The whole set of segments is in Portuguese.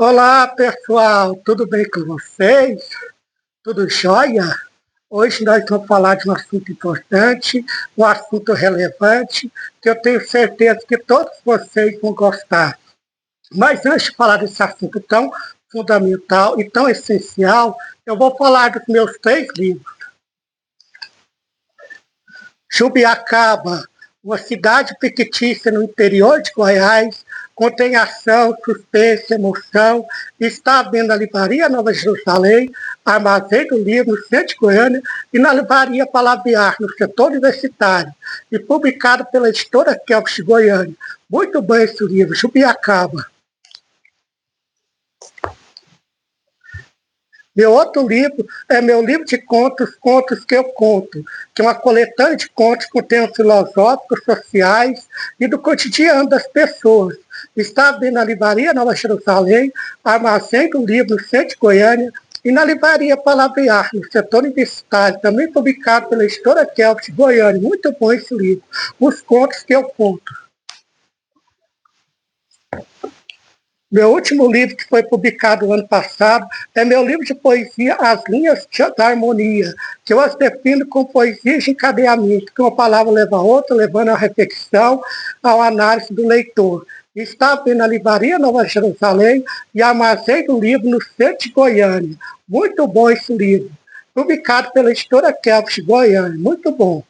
Olá, pessoal, tudo bem com vocês? Tudo jóia? Hoje nós vamos falar de um assunto importante, um assunto relevante, que eu tenho certeza que todos vocês vão gostar. Mas antes de falar desse assunto tão fundamental e tão essencial, eu vou falar dos meus 3 livros. Jubiacaba, uma cidade fictícia no interior de Goiás, contém ação, suspense, emoção, está vendo na livraria Nova Jerusalém, Armazém do Livro, no centro de Goiânia, e na livraria Palavrear, no setor universitário, e publicado pela editora Kelps de Goiânia. Muito bom esse livro, Jubiacaba. Meu outro livro é meu livro de contos, Contos que eu Conto, que é uma coletânea de contos com temas filosóficos, sociais e do cotidiano das pessoas. Está bem na livraria Nova Jerusalém, Armazém do Livro, no centro de Goiânia, e na livraria Palavrear, no setor universitário, também publicado pela editora Kelps de Goiânia. Muito bom esse livro, Os Contos que eu Conto. Meu último livro, que foi publicado no ano passado, é meu livro de poesia As Linhas da Harmonia, que eu as defino como poesia de encadeamento, que uma palavra leva a outra, levando à reflexão, à análise do leitor. Está na livraria Nova Jerusalém e Armazém do Livro, no centro de Goiânia. Muito bom esse livro, publicado pela editora Kelps de Goiânia. Muito bom.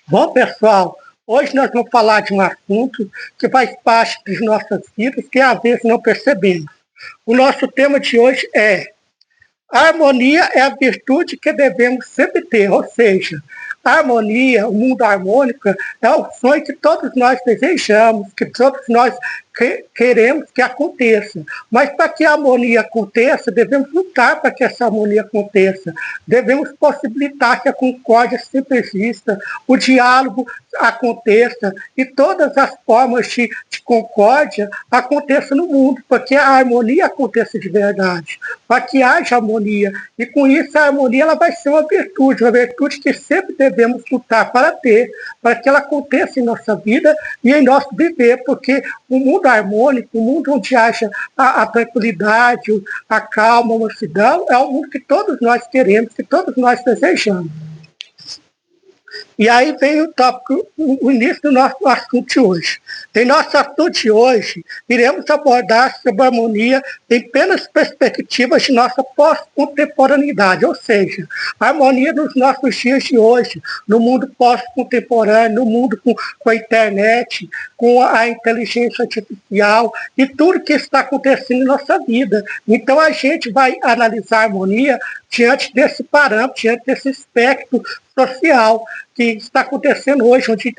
Bom, pessoal, hoje nós vamos falar de um assunto que faz parte das nossas vidas, que às vezes não percebemos. O nosso tema de hoje é: a harmonia é a virtude que devemos sempre ter, ou seja, a harmonia, o mundo harmônico, é o sonho que todos nós desejamos, que todos nós queremos que aconteça. Mas para que a harmonia aconteça, devemos lutar para que essa harmonia aconteça. Devemos possibilitar que a concórdia sempre exista, o diálogo aconteça e todas as formas de concórdia aconteçam no mundo, para que a harmonia aconteça de verdade, para que haja harmonia. E com isso a harmonia ela vai ser uma virtude que sempre devemos lutar para ter, para que ela aconteça em nossa vida e em nosso viver, porque o mundo harmônico, o mundo onde haja a tranquilidade, a calma, a mansidão, é o mundo que todos nós queremos, que todos nós desejamos. E aí vem o tópico, o início do nosso assunto de hoje. Em nosso assunto de hoje, iremos abordar sobre a harmonia em plenas perspectivas de nossa pós-contemporaneidade, ou seja, a harmonia nos nossos dias de hoje, no mundo pós-contemporâneo, no mundo com a internet, com a inteligência artificial e tudo que está acontecendo em nossa vida. Então a gente vai analisar a harmonia diante desse parâmetro, diante desse espectro social que está acontecendo hoje, onde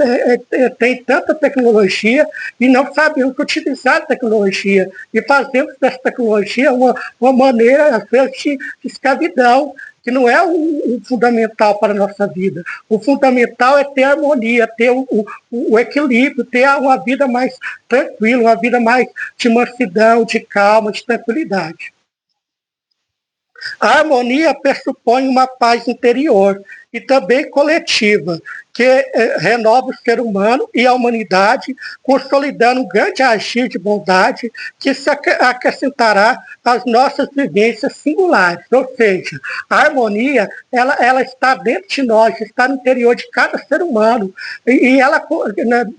tem tanta tecnologia e não sabemos utilizar a tecnologia e fazemos dessa tecnologia uma maneira, às vezes, de escravidão, que não é o fundamental para a nossa vida. O fundamental é ter harmonia, ter o equilíbrio, ter uma vida mais tranquila, uma vida mais de mansidão, de calma, de tranquilidade. A harmonia pressupõe uma paz interior e também coletiva, que renova o ser humano e a humanidade, consolidando um grande agir de bondade que se acrescentará às nossas vivências singulares. Ou seja, a harmonia ela está dentro de nós, está no interior de cada ser humano, e ela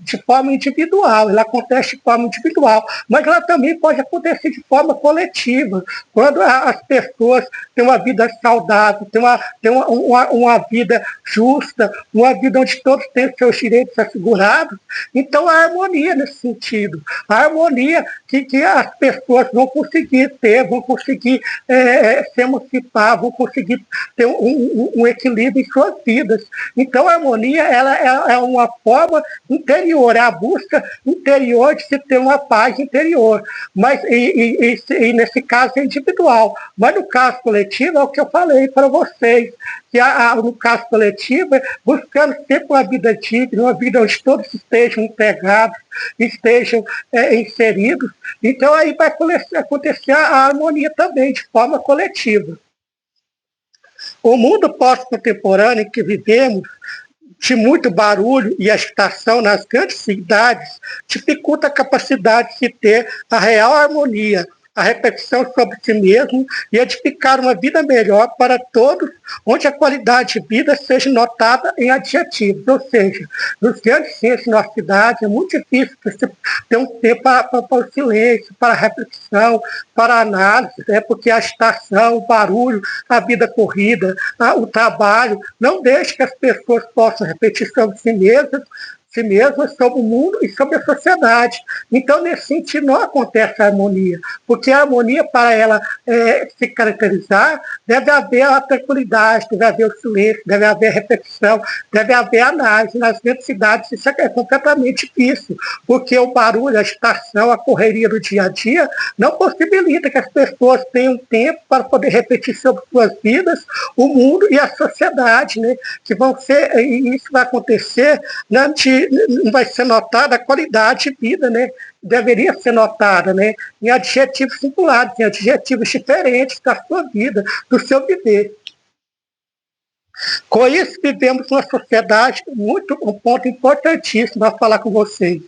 de forma individual, ela acontece de forma individual, mas ela também pode acontecer de forma coletiva, quando as pessoas têm uma vida saudável, têm uma vida justa, uma vida onde todos têm seus direitos assegurados. Então, a harmonia nesse sentido. A harmonia que as pessoas vão conseguir ter, vão conseguir se emancipar, vão conseguir ter um equilíbrio em suas vidas. Então, a harmonia ela é uma forma interior, é a busca interior de se ter uma paz interior. Mas, e nesse caso é individual. Mas no caso coletivo, é o que eu falei para vocês, que no caso coletivo, buscando sempre uma vida digna, uma vida onde todos estejam integrados, estejam inseridos. Então aí vai acontecer a harmonia também, de forma coletiva. O mundo pós-contemporâneo em que vivemos de muito barulho e agitação nas grandes cidades dificulta a capacidade de se ter a real harmonia, a reflexão sobre si mesmo e edificar uma vida melhor para todos, onde a qualidade de vida seja notada em adjetivos. Ou seja, nos grandes centros da cidade é muito difícil você ter um tempo para o silêncio, para a reflexão, para a análise, porque a agitação, o barulho, a vida corrida, o trabalho, não deixa que as pessoas possam refletir sobre si mesmas, sobre o mundo e sobre a sociedade. Então, nesse sentido, não acontece a harmonia, porque a harmonia, para ela se caracterizar, deve haver a tranquilidade, deve haver o silêncio, deve haver a reflexão, deve haver a análise. Nas grandes cidades isso é completamente difícil, porque o barulho, a agitação, a correria do dia a dia não possibilita que as pessoas tenham tempo para poder refletir sobre suas vidas, o mundo e a sociedade, né? Que vão ser, e isso vai acontecer, né, não vai ser notada a qualidade de vida, né? Deveria ser notada, né? Em adjetivos singulares, em adjetivos diferentes da sua vida, do seu viver. Com isso, vivemos uma sociedade, um ponto importantíssimo a falar com vocês.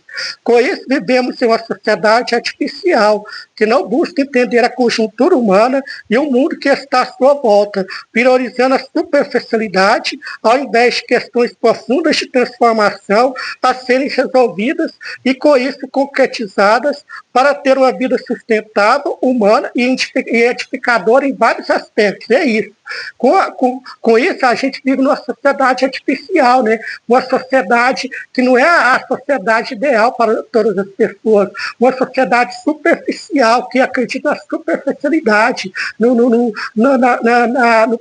Com isso, vivemos em uma sociedade artificial, que não busca entender a conjuntura humana e o mundo que está à sua volta, priorizando a superficialidade, ao invés de questões profundas de transformação a serem resolvidas e, com isso, concretizadas para ter uma vida sustentável, humana e edificadora em vários aspectos. É isso. Com isso, a gente vive numa sociedade artificial, né? Uma sociedade que não é a sociedade ideal para todas as pessoas, uma sociedade superficial, que acredita na superficialidade, no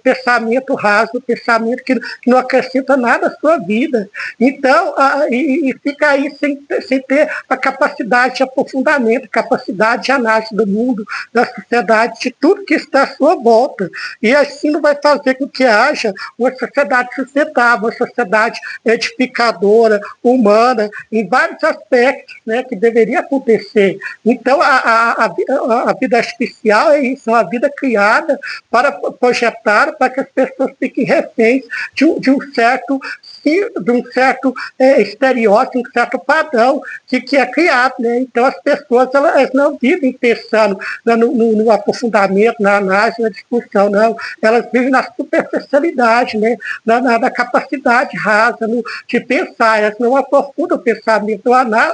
pensamento raso, no pensamento que não acrescenta nada à sua vida. Então, e fica aí sem ter a capacidade de aprofundamento, capacidade de análise do mundo, da sociedade, de tudo que está à sua volta. E assim não vai fazer com que haja uma sociedade sustentável, uma sociedade edificadora, humana, em vários aspectos, né, que deveria acontecer. Então, a vida artificial é isso, é uma vida criada para projetar, para que as pessoas fiquem reféns de um certo estereótipo, um certo padrão que é criado. Né? Então, as pessoas elas não vivem pensando no aprofundamento, na análise, na discussão, não. Elas vivem na superficialidade, né? na capacidade rasa de pensar. Elas não aprofundam o pensamento,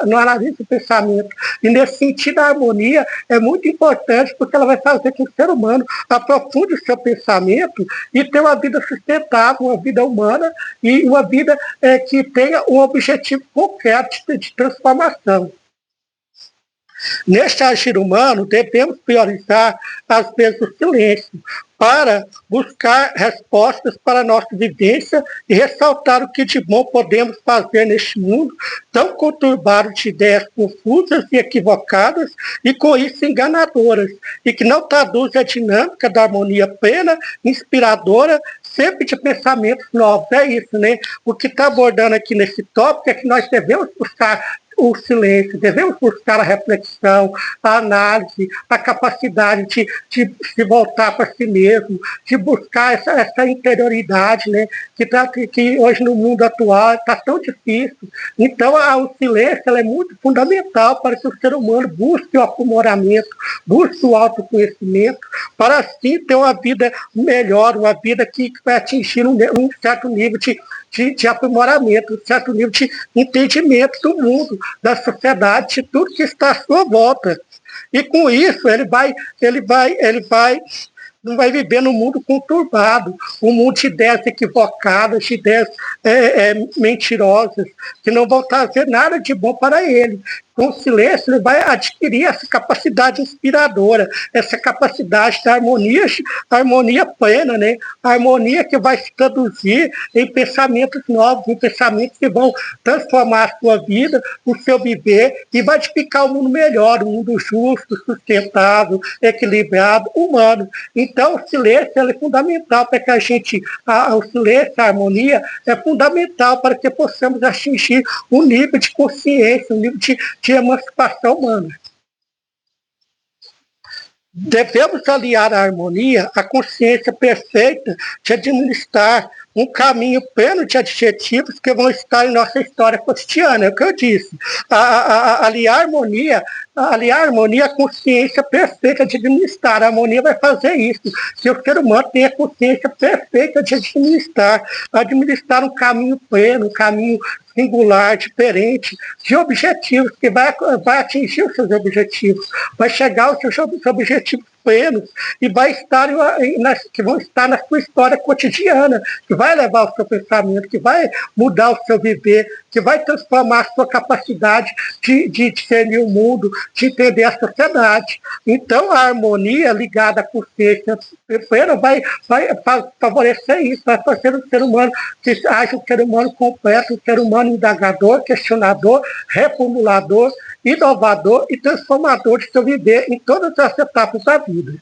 não analisam o pensamento. E, nesse sentido, a harmonia é muito importante, porque ela vai fazer com que o ser humano aprofunde o seu pensamento e tenha uma vida sustentável, uma vida humana e uma vida que tenha um objetivo concreto de transformação. Neste agir humano, devemos priorizar, às vezes, o silêncio, para buscar respostas para a nossa vivência e ressaltar o que de bom podemos fazer neste mundo tão conturbado de ideias confusas e equivocadas e, com isso, enganadoras, e que não traduz a dinâmica da harmonia plena, inspiradora, sempre de pensamentos novos. É isso, né? O que está abordando aqui nesse tópico é que nós devemos buscar o silêncio, devemos buscar a reflexão, a análise, a capacidade de se voltar para si mesmo, de buscar essa interioridade, né, que hoje no mundo atual está tão difícil. Então, o silêncio é muito fundamental para que o ser humano busque o aprimoramento, busque o autoconhecimento, para assim ter uma vida melhor, uma vida que vai atingir um certo nível de aprimoramento, um certo nível de entendimento do mundo, da sociedade, de tudo que está à sua volta. E com isso ele não vai viver num mundo conturbado, um mundo de ideias equivocadas, de ideias mentirosas, que não vão trazer nada de bom para ele. Com o silêncio, ele vai adquirir essa capacidade inspiradora, essa capacidade da harmonia plena, né? A harmonia que vai se traduzir em pensamentos novos, em pensamentos que vão transformar a sua vida, o seu viver, e vai edificar um mundo melhor, um mundo justo, sustentável, equilibrado, humano. Então, o silêncio é fundamental para que o silêncio, a harmonia, é fundamental para que possamos atingir um nível de consciência, um nível de emancipação humana. Devemos aliar a harmonia à consciência perfeita de administrar um caminho pleno de adjetivos que vão estar em nossa história cotidiana. É o que eu disse. Aliar harmonia à consciência perfeita de administrar. A harmonia vai fazer isso. Se o ser humano tem a consciência perfeita de administrar um caminho pleno, um caminho singular, diferente, de objetivos, que vai atingir os seus objetivos, vai chegar aos seus objetivos plenos e que vão estar na sua história cotidiana, que vai levar o seu pensamento, que vai mudar o seu viver, que vai transformar a sua capacidade de discernir o mundo, de entender a sociedade. Então, a harmonia ligada à consciência plena vai favorecer isso, vai fazer um ser humano que haja um ser humano completo, um ser humano indagador, questionador, reformulador, inovador e transformador de seu viver em todas as etapas da vida.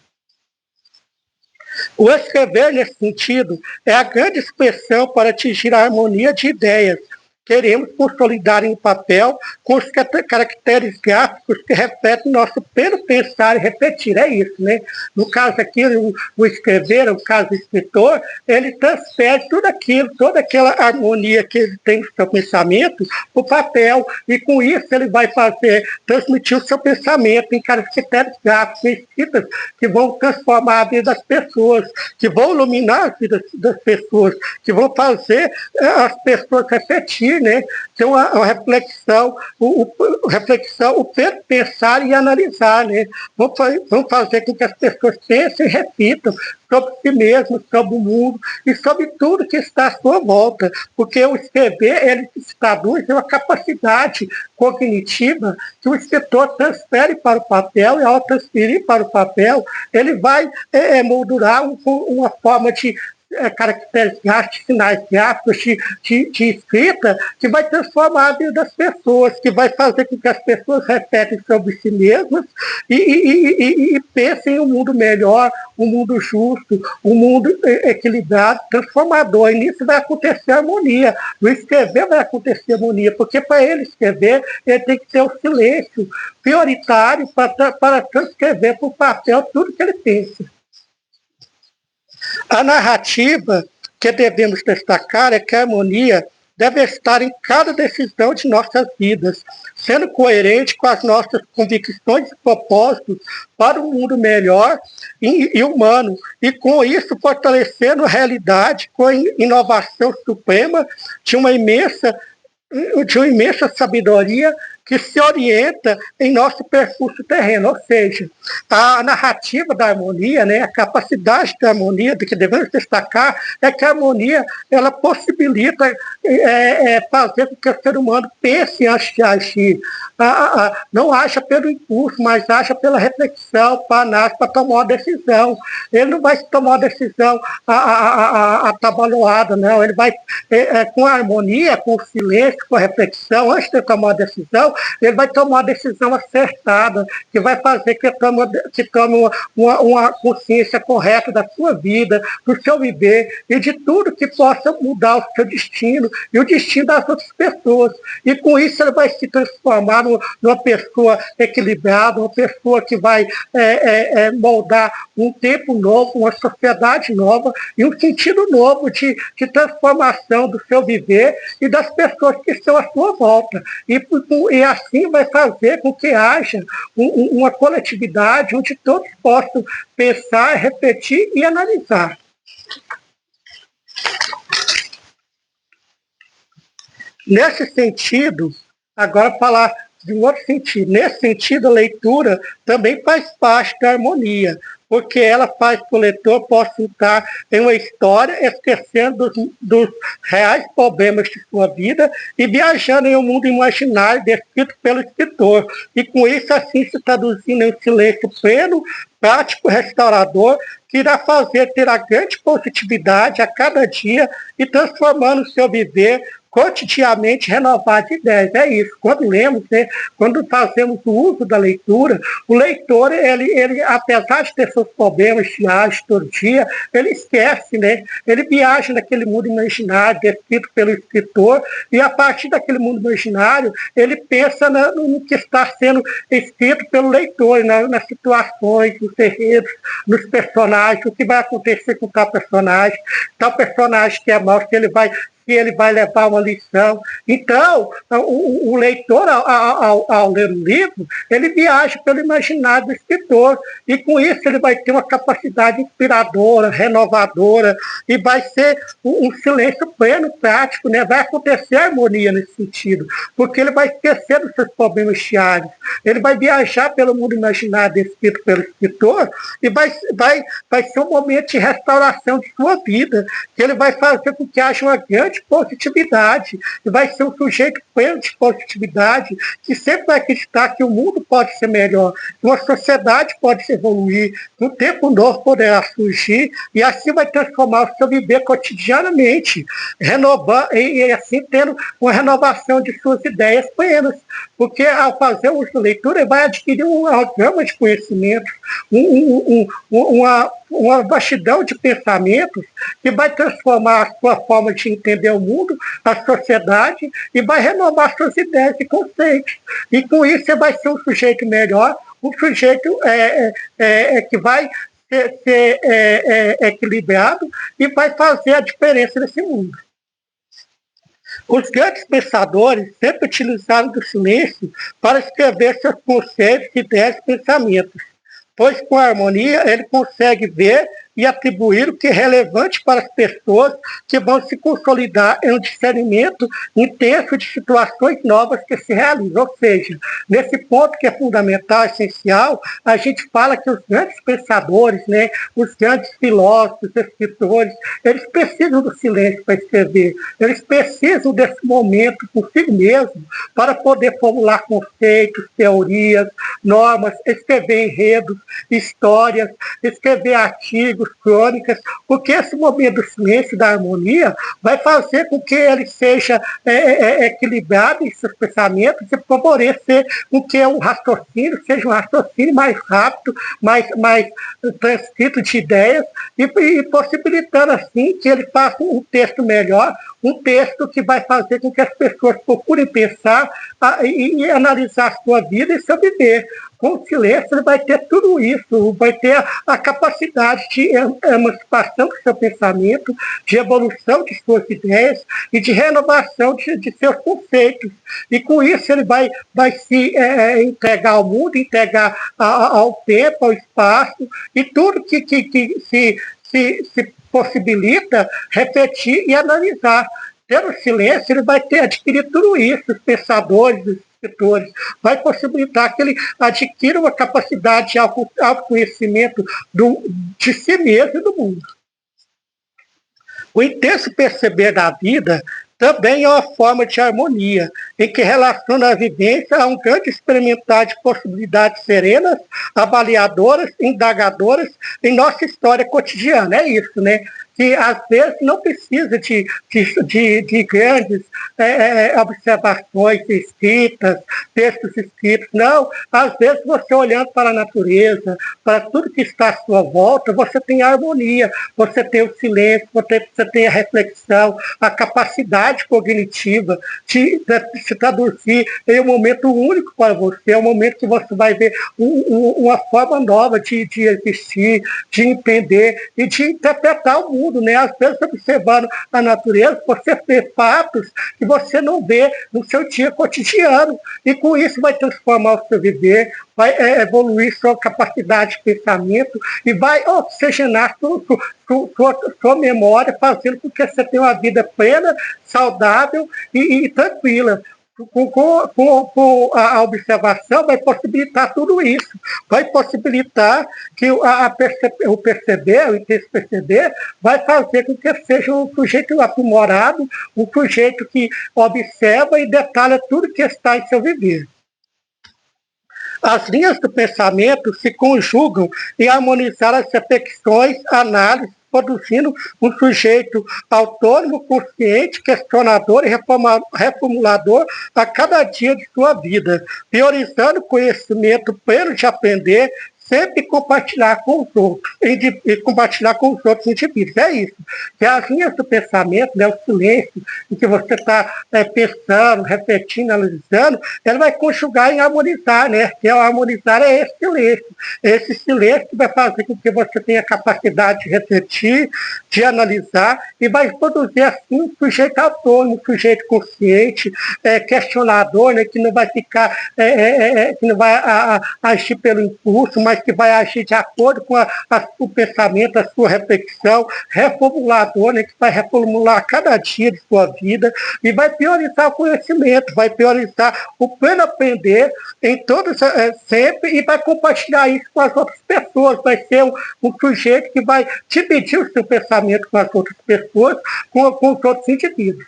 O escrever, nesse sentido, é a grande expressão para atingir a harmonia de ideias. Queremos consolidar em papel com os caracteres gráficos que refletem nosso pleno pensar e refletir. É isso, né? No caso aqui, o escrever, o caso do escritor, ele transfere tudo aquilo, toda aquela harmonia que ele tem no seu pensamento para o papel, e com isso ele vai transmitir o seu pensamento em caracteres gráficos, em escritas que vão transformar a vida das pessoas, que vão iluminar a vida das pessoas, que vão fazer as pessoas refletir, né? Ter uma reflexão, o pensar e analisar, né? Vamos fazer com que as pessoas pensem e reflitam sobre si mesmos, sobre o mundo e sobre tudo que está à sua volta, porque o escrever, ele se traduz em uma capacidade cognitiva que o escritor transfere para o papel, e ao transferir para o papel, ele vai moldurar uma forma de caracteres gráficos, sinais gráficos de escrita, que vai transformar a vida das pessoas, que vai fazer com que as pessoas refletem sobre si mesmas e pensem em um mundo melhor, um mundo justo, um mundo equilibrado, transformador. E nisso vai acontecer harmonia. No escrever vai acontecer harmonia, porque para ele escrever, ele tem que ter o silêncio prioritário para transcrever para o papel tudo que ele pensa. A narrativa que devemos destacar é que a harmonia deve estar em cada decisão de nossas vidas, sendo coerente com as nossas convicções e propósitos para um mundo melhor e humano, e com isso fortalecendo a realidade com a inovação suprema de uma imensa sabedoria que se orienta em nosso percurso terreno, ou seja, a narrativa da harmonia, né, a capacidade da harmonia, do que devemos destacar, é que a harmonia ela possibilita fazer com que o ser humano pense antes de agir, não aja pelo impulso, mas aja pela reflexão, para análise, para tomar uma decisão. Ele não vai tomar uma decisão atabalhoada, não. Ele vai, com a harmonia, com o silêncio, com a reflexão, antes de tomar uma decisão, ele vai tomar uma decisão acertada, que vai fazer que tome uma consciência correta da sua vida, do seu viver e de tudo que possa mudar o seu destino e o destino das outras pessoas. E com isso ele vai se transformar numa pessoa equilibrada, uma pessoa que vai moldar um tempo novo, uma sociedade nova e um sentido novo de transformação do seu viver e das pessoas que estão à sua volta. E assim vai fazer com que haja uma coletividade onde todos possam pensar, refletir e analisar. Nesse sentido, agora falar de um outro sentido. Nesse sentido, a leitura também faz parte da harmonia, porque ela faz que o leitor possa entrar em uma história esquecendo dos reais problemas de sua vida e viajando em um mundo imaginário descrito pelo escritor. E com isso, assim, se traduzindo em um silêncio pleno, prático, restaurador, que irá fazer ter a grande positividade a cada dia e transformando o seu viver cotidianamente renovar de ideias. É isso. Quando lemos, né, quando fazemos o uso da leitura, o leitor, ele apesar de ter seus problemas diários todo dia, ele esquece, né? Ele viaja naquele mundo imaginário descrito pelo escritor e a partir daquele mundo imaginário, ele pensa no que está sendo escrito pelo leitor, nas situações, nos enredos, nos personagens, o que vai acontecer com tal personagem que é mau, se ele vai levar uma lição. Então, o leitor, ao ler o livro, ele viaja pelo imaginário do escritor, e com isso ele vai ter uma capacidade inspiradora, renovadora, e vai ser um silêncio pleno, prático, né? Vai acontecer harmonia nesse sentido, porque ele vai esquecer dos seus problemas diários, ele vai viajar pelo mundo imaginário descrito pelo escritor, e vai ser um momento de restauração de sua vida, que ele vai fazer com que haja uma grande positividade, e vai ser um sujeito pleno de positividade, que sempre vai acreditar que o mundo pode ser melhor, que uma sociedade pode se evoluir, que um tempo novo poderá surgir, e assim vai transformar o seu viver cotidianamente, renovando, e assim tendo uma renovação de suas ideias plenas, porque ao fazer o uso da leitura, ele vai adquirir uma gama de conhecimentos, uma vastidão de pensamentos que vai transformar a sua forma de entender o mundo, a sociedade, e vai renovar suas ideias e conceitos. E com isso você vai ser um sujeito melhor, um sujeito que vai ser equilibrado e vai fazer a diferença nesse mundo. Os grandes pensadores sempre utilizaram do silêncio para escrever seus conceitos, ideias e pensamentos, pois com a harmonia ele consegue ver e atribuir o que é relevante para as pessoas que vão se consolidar em um discernimento intenso de situações novas que se realizam. Ou seja, nesse ponto que é fundamental, essencial, a gente fala que os grandes pensadores, né, os grandes filósofos, escritores, eles precisam do silêncio para escrever, eles precisam desse momento consigo mesmo para poder formular conceitos, teorias, normas, escrever enredos, histórias, escrever artigos, crônicas, porque esse momento do silêncio, da harmonia, vai fazer com que ele seja equilibrado em seus pensamentos e favorecer com que o raciocínio seja um raciocínio mais rápido, mais transcrito de ideias e possibilitando assim que ele faça um texto melhor, um texto que vai fazer com que as pessoas procurem pensar e analisar a sua vida e seu viver. Com o silêncio, ele vai ter tudo isso, vai ter a capacidade de emancipação do seu pensamento, de evolução de suas ideias e de renovação de seus conceitos. E com isso ele vai se entregar ao mundo, entregar ao tempo, ao espaço, e tudo que se possibilita refletir e analisar. Pelo silêncio, ele vai adquirir tudo isso, os pensadores, os escritores, vai possibilitar que ele adquira uma capacidade de autoconhecimento de si mesmo e do mundo. O intenso perceber da vida também é uma forma de harmonia, em que relaciona a vivência a um grande experimentar de possibilidades serenas, avaliadoras, indagadoras em nossa história cotidiana. É isso, né? Que às vezes não precisa de grandes observações escritas, textos escritos, não. Às vezes você olhando para a natureza, para tudo que está à sua volta, você tem a harmonia, você tem o silêncio, você tem a reflexão, a capacidade cognitiva de se traduzir em um momento único para você, é um momento que você vai ver uma forma nova de existir, de entender e de interpretar o mundo. Né? Às vezes, observando a natureza, você vê fatos que você não vê no seu dia cotidiano. E com isso vai transformar o seu viver, vai evoluir sua capacidade de pensamento e vai oxigenar sua memória, fazendo com que você tenha uma vida plena, saudável e tranquila. Com a observação, vai possibilitar tudo isso. Vai possibilitar que o perceber, o intenso perceber, vai fazer com que seja um sujeito aprimorado, um sujeito que observa e detalha tudo que está em seu viver. As linhas do pensamento se conjugam em harmonizar as reflexões, análises, produzindo um sujeito autônomo, consciente, questionador e reformulador a cada dia de sua vida, priorizando o conhecimento pleno de aprender, sempre compartilhar com os outros, e compartilhar com os outros indivíduos. É isso. Que as linhas do pensamento, né, o silêncio em que você está pensando, refletindo, analisando, ela vai conjugar em harmonizar, né? Que ao harmonizar é esse silêncio. Esse silêncio vai fazer com que você tenha capacidade de refletir, de analisar, e vai produzir assim um sujeito autônomo, um sujeito consciente, questionador, né, que não vai ficar, que não vai agir pelo impulso, mas que vai agir de acordo com o pensamento, a sua reflexão, reformulador, né, que vai reformular cada dia de sua vida e vai priorizar o conhecimento, vai priorizar o pleno aprender em todos, sempre, e vai compartilhar isso com as outras pessoas, vai ser um sujeito que vai dividir o seu pensamento com as outras pessoas, com os outros indivíduos.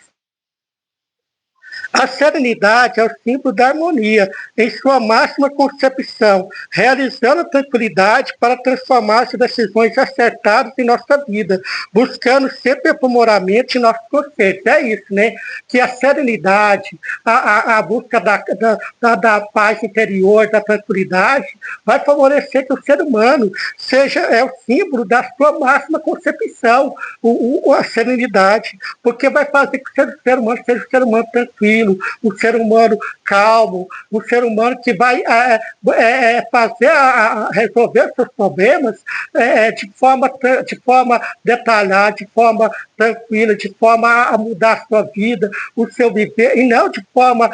A serenidade é o símbolo da harmonia, em sua máxima concepção, realizando a tranquilidade para transformar as decisões acertadas em nossa vida, buscando sempre aprimoramento em nossos conceitos. É isso, né? Que a serenidade, a busca da paz interior, da tranquilidade, vai favorecer que o ser humano seja o símbolo da sua máxima concepção, a serenidade, porque vai fazer que o ser humano seja um ser humano tranquilo, um ser humano calmo, um ser humano que vai fazer resolver seus problemas de forma detalhada, de forma tranquila, de forma a mudar a sua vida, o seu viver, e não de forma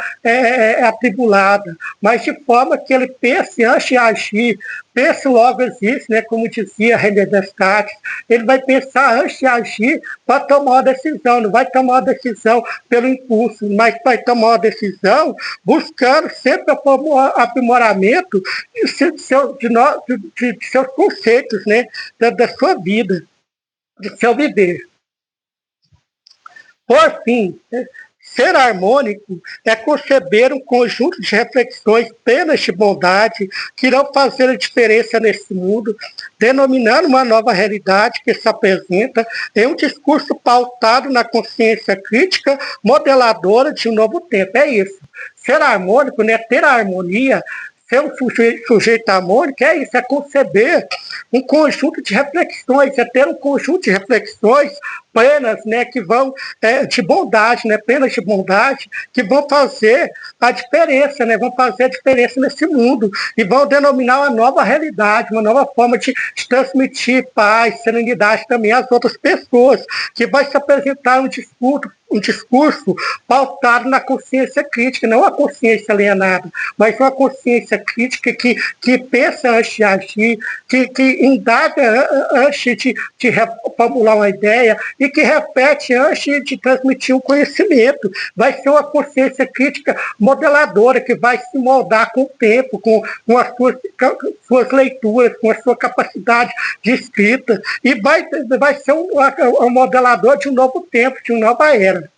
atribulada, mas de forma que ele pense antes de agir. Pense logo existe, né? Como dizia René Descartes, ele vai pensar antes de agir para tomar uma decisão, não vai tomar uma decisão pelo impulso, mas vai tomar uma decisão buscando sempre aprimoramento de seus conceitos, né? Da sua vida, do seu viver. Por fim, ser harmônico é conceber um conjunto de reflexões plenas de bondade que irão fazer a diferença nesse mundo, denominando uma nova realidade que se apresenta em um discurso pautado na consciência crítica, modeladora de um novo tempo. É isso. Ser harmônico, né? Ter a harmonia, ser um sujeito harmônico, é isso, é conceber um conjunto de reflexões, é ter um conjunto de reflexões plenas, né, que vão de bondade, né, plenas de bondade, que vão fazer a diferença, né, vão fazer a diferença nesse mundo e vão denominar uma nova realidade, uma nova forma de transmitir paz, serenidade também às outras pessoas, que vai se apresentar um discurso pautado na consciência crítica, não a consciência alienada, mas uma consciência crítica que pensa antes de agir, que indaga antes de formular uma ideia e que repete antes de transmitir o conhecimento. Vai ser uma consciência crítica modeladora que vai se moldar com o tempo, com as suas leituras, com a sua capacidade de escrita, e vai ser um modelador de um novo tempo, de uma nova era.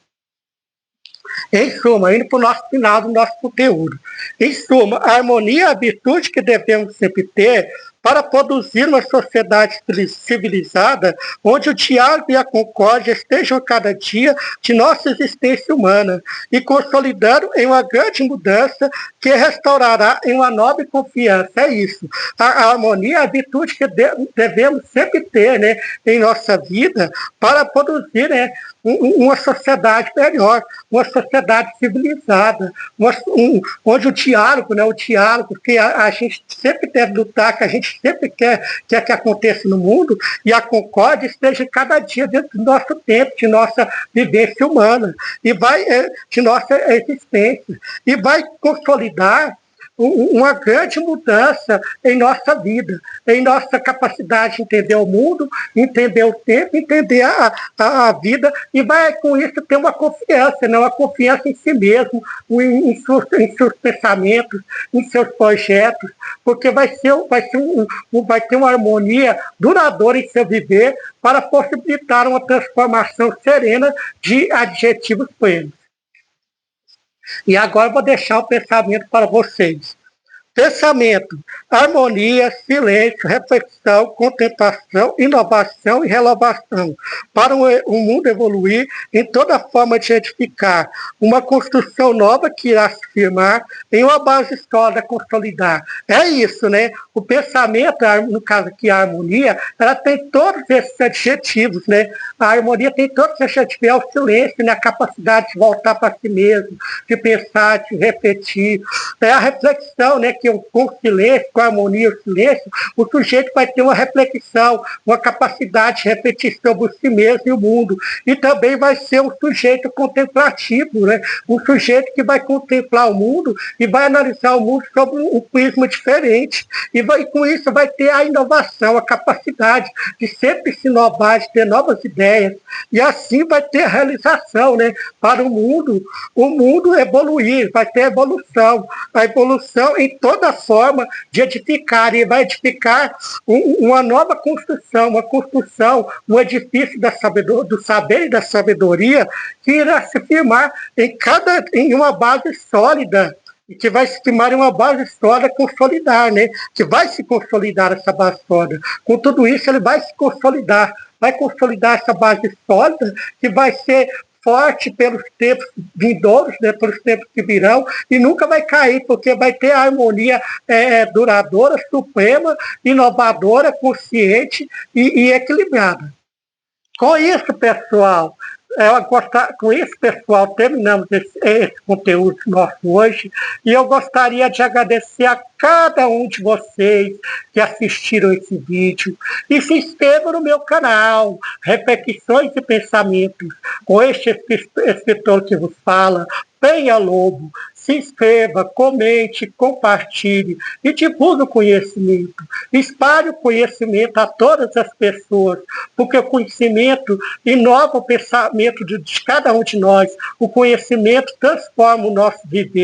Em suma, indo para o nosso final do nosso conteúdo. Em suma, a harmonia é a virtude que devemos sempre ter para produzir uma sociedade civilizada, onde o diálogo e a concórdia estejam a cada dia de nossa existência humana e consolidando em uma grande mudança que restaurará em uma nova confiança. É isso. A harmonia é a virtude que devemos sempre ter, né, em nossa vida para produzir, né, uma sociedade melhor, uma sociedade civilizada, onde o diálogo, que a gente sempre deve lutar, que a gente sempre quer que aconteça no mundo, e a concórdia esteja cada dia dentro do nosso tempo, de nossa vivência humana, e de nossa existência, e vai consolidar uma grande mudança em nossa vida, em nossa capacidade de entender o mundo, entender o tempo, entender a vida, e vai com isso ter uma confiança, né? Uma confiança em si mesmo, em seus pensamentos, em seus projetos, porque vai ter uma harmonia duradoura em seu viver para possibilitar uma transformação serena de adjetivos plenos. E agora eu vou deixar o pensamento para vocês. Pensamento, harmonia, silêncio, reflexão, contemplação, inovação e renovação. Para o mundo evoluir em toda forma de edificar, uma construção nova que irá se firmar em uma base sólida consolidar. É isso, né? O pensamento, no caso aqui a harmonia, ela tem todos esses adjetivos, né? A harmonia tem todos esses adjetivos, é o silêncio, né? A capacidade de voltar para si mesmo, de pensar, de refletir. É a reflexão, né? Que com o silêncio, com a harmonia, o silêncio, o sujeito vai ter uma reflexão, uma capacidade de refletir sobre si mesmo e o mundo. E também vai ser um sujeito contemplativo, né? Um sujeito que vai contemplar o mundo e vai analisar o mundo sobre um prisma diferente. E com isso vai ter a inovação, a capacidade de sempre se inovar, de ter novas ideias. E assim vai ter a realização, né? Para o mundo evoluir, vai ter evolução. A evolução em toda forma de edificar, e vai edificar uma nova construção, um edifício do saber e da sabedoria que irá se firmar em uma base sólida, e que vai se firmar em uma base sólida consolidar, né? Que vai se consolidar essa base sólida. Com tudo isso, ele vai se consolidar, vai consolidar essa base sólida que vai ser forte pelos tempos vindouros, né, pelos tempos que virão, e nunca vai cair, porque vai ter a harmonia duradoura, suprema, inovadora, consciente e equilibrada. Com isso, pessoal, com isso, pessoal, terminamos esse conteúdo nosso hoje, e eu gostaria de agradecer a cada um de vocês que assistiram esse vídeo, e se inscrevam no meu canal, Reflexões e Pensamentos, com este escritor que vos fala, Penha Lobo. Se inscreva, comente, compartilhe e divulgue o conhecimento. Espalhe o conhecimento a todas as pessoas, porque o conhecimento inova o pensamento de cada um de nós. O conhecimento transforma o nosso viver.